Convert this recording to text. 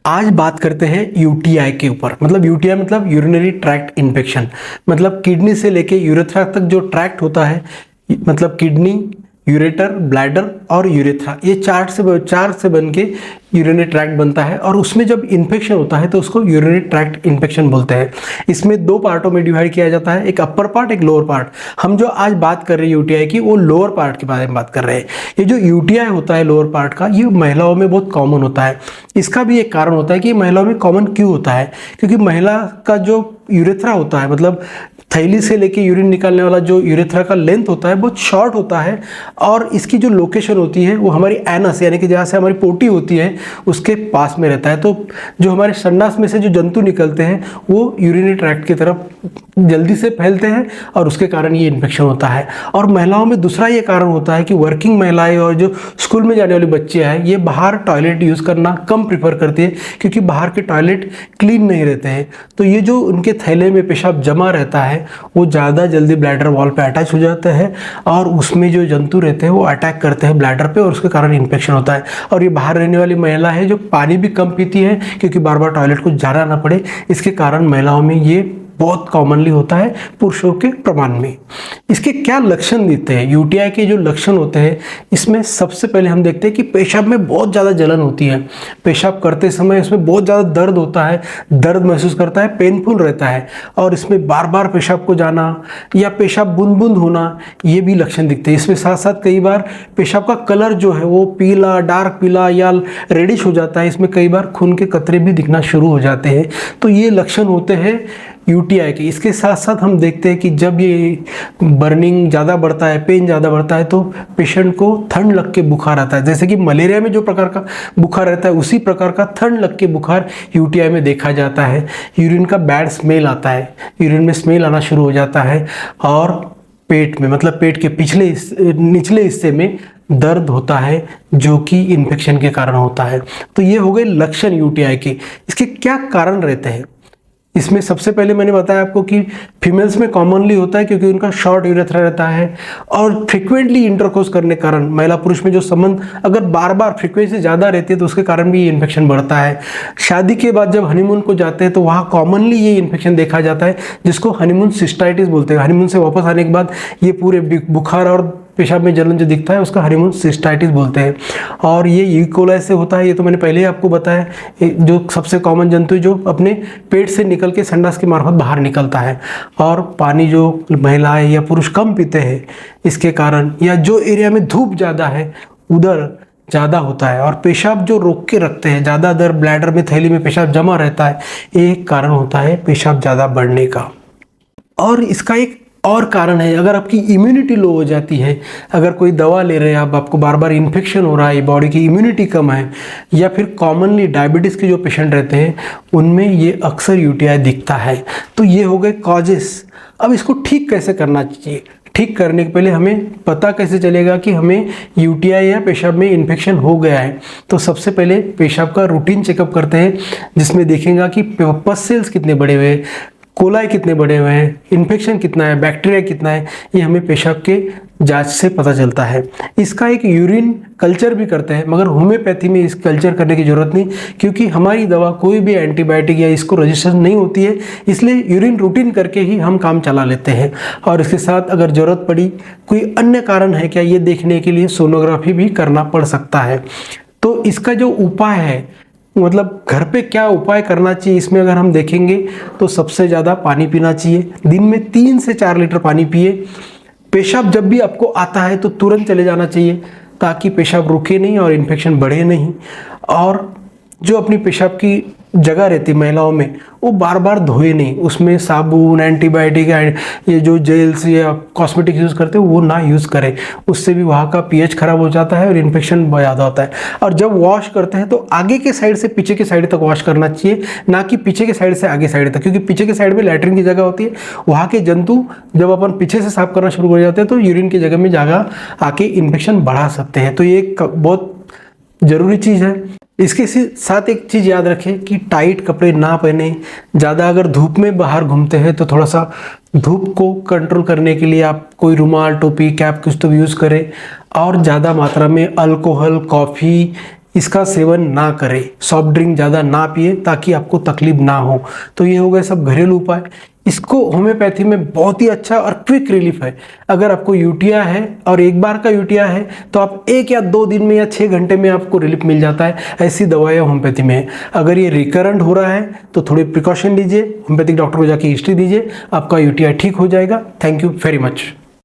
आज बात करते हैं यूटीआई के ऊपर। मतलब यूटीआई मतलब यूरिनरी ट्रैक्ट इन्फेक्शन। मतलब किडनी से लेके यूरेथ्रा तक जो ट्रैक्ट होता है, मतलब किडनी, यूरेटर, ब्लैडर और यूरेथ्रा, ये चार से बन के यूरिनरी ट्रैक्ट बनता है। और उसमें जब इन्फेक्शन होता है तो उसको यूरिनरी ट्रैक्ट इन्फेक्शन बोलते हैं। इसमें दो पार्टों में डिवाइड किया जाता है, एक अपर पार्ट, एक लोअर पार्ट। हम जो आज बात कर रहे हैं यूटीआई की, वो लोअर पार्ट के बारे में बात कर रहे हैं। ये जो यूटीआई होता है लोअर पार्ट का, ये महिलाओं में बहुत कॉमन होता है। इसका भी एक कारण होता है कि महिलाओं में कॉमन क्यों होता है, क्योंकि महिला का जो यूरेथ्रा होता है, मतलब थैली से लेके यूरिन निकालने वाला जो यूरेथ्रा का लेंथ होता है, बहुत शॉर्ट होता है। और इसकी जो लोकेशन होती है वो हमारी एनस, यानी कि जहाँ से हमारी पोटी होती है उसके पास में रहता है। तो जो हमारे संडास में से जो जंतु निकलते हैं वो यूरिनरी ट्रैक्ट की तरफ जल्दी से फैलते हैं और उसके कारण ये इन्फेक्शन होता है। और महिलाओं में दूसरा ये कारण होता है कि वर्किंग महिलाएं और जो स्कूल में जाने वाली बच्चियां हैं, ये बाहर टॉयलेट यूज़ करना कम प्रीफर करती है, क्योंकि बाहर के टॉयलेट क्लीन नहीं रहते हैं। तो ये जो उनके थैले में पेशाब जमा रहता है वो ज़्यादा जल्दी ब्लैडर वॉल पे अटैच हो जाता है और उसमें जो जंतु रहते हैं वो अटैक करते हैं ब्लैडर पे और उसके कारण इन्फेक्शन होता है। और ये बाहर रहने वाली महिला है जो पानी भी कम पीती है, क्योंकि बार बार टॉयलेट को जाना ना पड़े, इसके कारण महिलाओं में ये बहुत कॉमनली होता है पुरुषों के प्रमाण में। इसके क्या लक्षण दिखते हैं? यूटीआई के जो लक्षण होते हैं, इसमें सबसे पहले हम देखते हैं कि पेशाब में बहुत ज़्यादा जलन होती है। पेशाब करते समय इसमें बहुत ज़्यादा दर्द होता है, दर्द महसूस करता है, पेनफुल रहता है। और इसमें बार बार पेशाब को जाना या पेशाब बूंद बूंद होना, ये भी लक्षण दिखते हैं। इसमें साथ साथ कई बार पेशाब का कलर जो है वो पीला, डार्क पीला या रेडिश हो जाता है। इसमें कई बार खून के कतरे भी दिखना शुरू हो जाते हैं। तो ये लक्षण होते हैं यूटीआई के। इसके साथ साथ हम देखते हैं कि जब ये बर्निंग ज़्यादा बढ़ता है, पेन ज़्यादा बढ़ता है, तो पेशेंट को ठंड लग के बुखार आता है। जैसे कि मलेरिया में जो प्रकार का बुखार रहता है, उसी प्रकार का ठंड लग के बुखार यूटीआई में देखा जाता है। यूरिन का बैड स्मेल आता है, यूरिन में स्मेल आना शुरू हो जाता है। और पेट में, मतलब पेट के निचले हिस्से में दर्द होता है, जो कि इन्फेक्शन के कारण होता है। तो ये हो गए लक्षण यूटीआई के। इसके क्या कारण रहते हैं? इसमें सबसे पहले मैंने बताया आपको कि फीमेल्स में कॉमनली होता है, क्योंकि उनका शॉर्ट यूरेथ्रा रहता है और फ्रिक्वेंटली इंटरकोर्स करने के कारण महिला पुरुष में जो संबंध अगर बार बार फ्रिक्वेंसी ज़्यादा रहती है तो उसके कारण भी ये इन्फेक्शन बढ़ता है। शादी के बाद जब हनीमून को जाते हैं तो वहाँ कॉमनली ये इन्फेक्शन देखा जाता है, जिसको हनीमून सिस्टाइटिस बोलते हैं। हनीमून से वापस आने के बाद ये पूरे बुखार और पेशाब में जलन जो दिखता है उसका हनीमून सिस्टाइटिस बोलते हैं। और ये यूकोलाई से होता है, ये तो मैंने पहले ही आपको बताया, जो सबसे कॉमन जंतु जो अपने पेट से निकल के संडास के मार्फत बाहर निकलता है। और पानी जो महिलाएं या पुरुष कम पीते हैं इसके कारण, या जो एरिया में धूप ज़्यादा है उधर ज़्यादा होता है। और पेशाब जो रोक के रखते हैं, ज़्यादा देर ब्लैडर में, थैली में पेशाब जमा रहता है, एक कारण होता है पेशाब ज़्यादा बढ़ने का। और इसका एक और कारण है, अगर आपकी इम्यूनिटी लो हो जाती है, अगर कोई दवा ले रहे हैं आप, आपको बार बार इन्फेक्शन हो रहा है, बॉडी की इम्यूनिटी कम है, या फिर कॉमनली डायबिटीज़ के जो पेशेंट रहते हैं उनमें ये अक्सर यूटीआई दिखता है। तो ये हो गए कॉजेस। अब इसको ठीक कैसे करना चाहिए? ठीक करने के पहले हमें पता कैसे चलेगा कि हमें यूटीआई या पेशाब में इन्फेक्शन हो गया है? तो सबसे पहले पेशाब का रूटीन चेकअप करते हैं, जिसमें देखेंगे कि पस सेल्स कितने बड़े हुए हैं, कोलाई कितने बड़े हुए हैं, इन्फेक्शन कितना है, बैक्टीरिया कितना है, ये हमें पेशाब के जांच से पता चलता है। इसका एक यूरिन कल्चर भी करते हैं, मगर होम्योपैथी में इस कल्चर करने की ज़रूरत नहीं, क्योंकि हमारी दवा कोई भी एंटीबायोटिक या इसको रजिस्टर नहीं होती है, इसलिए यूरिन रूटीन करके ही हम काम चला लेते हैं। और इसके साथ अगर ज़रूरत पड़ी, कोई अन्य कारण है क्या, ये देखने के लिए सोनोग्राफी भी करना पड़ सकता है। तो इसका जो उपाय है, मतलब घर पे क्या उपाय करना चाहिए, इसमें अगर हम देखेंगे तो सबसे ज़्यादा पानी पीना चाहिए। दिन में 3 से 4 लीटर पानी पिए। पेशाब जब भी आपको आता है तो तुरंत चले जाना चाहिए, ताकि पेशाब रुके नहीं और इन्फेक्शन बढ़े नहीं। और जो अपनी पेशाब की जगह रहती महिलाओं में, वो बार बार धोए नहीं, उसमें साबुन, एंटीबायोटिक, ये जो जेल्स या कॉस्मेटिक यूज़ करते हैं वो ना यूज़ करें, उससे भी वहाँ का पीएच खराब हो जाता है और इन्फेक्शन ज़्यादा होता है। और जब वॉश करते हैं तो आगे के साइड से पीछे के साइड तक वॉश करना चाहिए, ना कि पीछे के साइड से आगे साइड तक, क्योंकि पीछे के साइड में लैट्रिन की जगह होती है, वहाँ के जंतु जब अपन पीछे से साफ करना शुरू हो जाते हैं तो यूरिन की जगह में जगह आके इन्फेक्शन बढ़ा सकते हैं। तो ये एक बहुत ज़रूरी चीज़ है। इसके साथ एक चीज़ याद रखें कि टाइट कपड़े ना पहने। ज़्यादा अगर धूप में बाहर घूमते हैं तो थोड़ा सा धूप को कंट्रोल करने के लिए आप कोई रुमाल, टोपी, कैप कुछ तो यूज़ करें। और ज़्यादा मात्रा में अल्कोहल, कॉफ़ी इसका सेवन ना करें, सॉफ्ट ड्रिंक ज़्यादा ना पिए ताकि आपको तकलीफ ना हो। तो ये हो गए सब घरेलू उपाय। इसको होम्योपैथी में बहुत ही अच्छा और क्विक रिलीफ है। अगर आपको यूटिया है और एक बार का यूटिया है तो आप 1 या 2 दिन में या 6 घंटे में आपको रिलीफ मिल जाता है। ऐसी दवाइयाँ होम्योपैथी में है। अगर ये रिकरेंट हो रहा है तो थोड़ी प्रिकॉशन लीजिए, होम्योपैथिक डॉक्टर को जाके हिस्ट्री दीजिए, आपका यूटिया ठीक हो जाएगा। Thank you very much.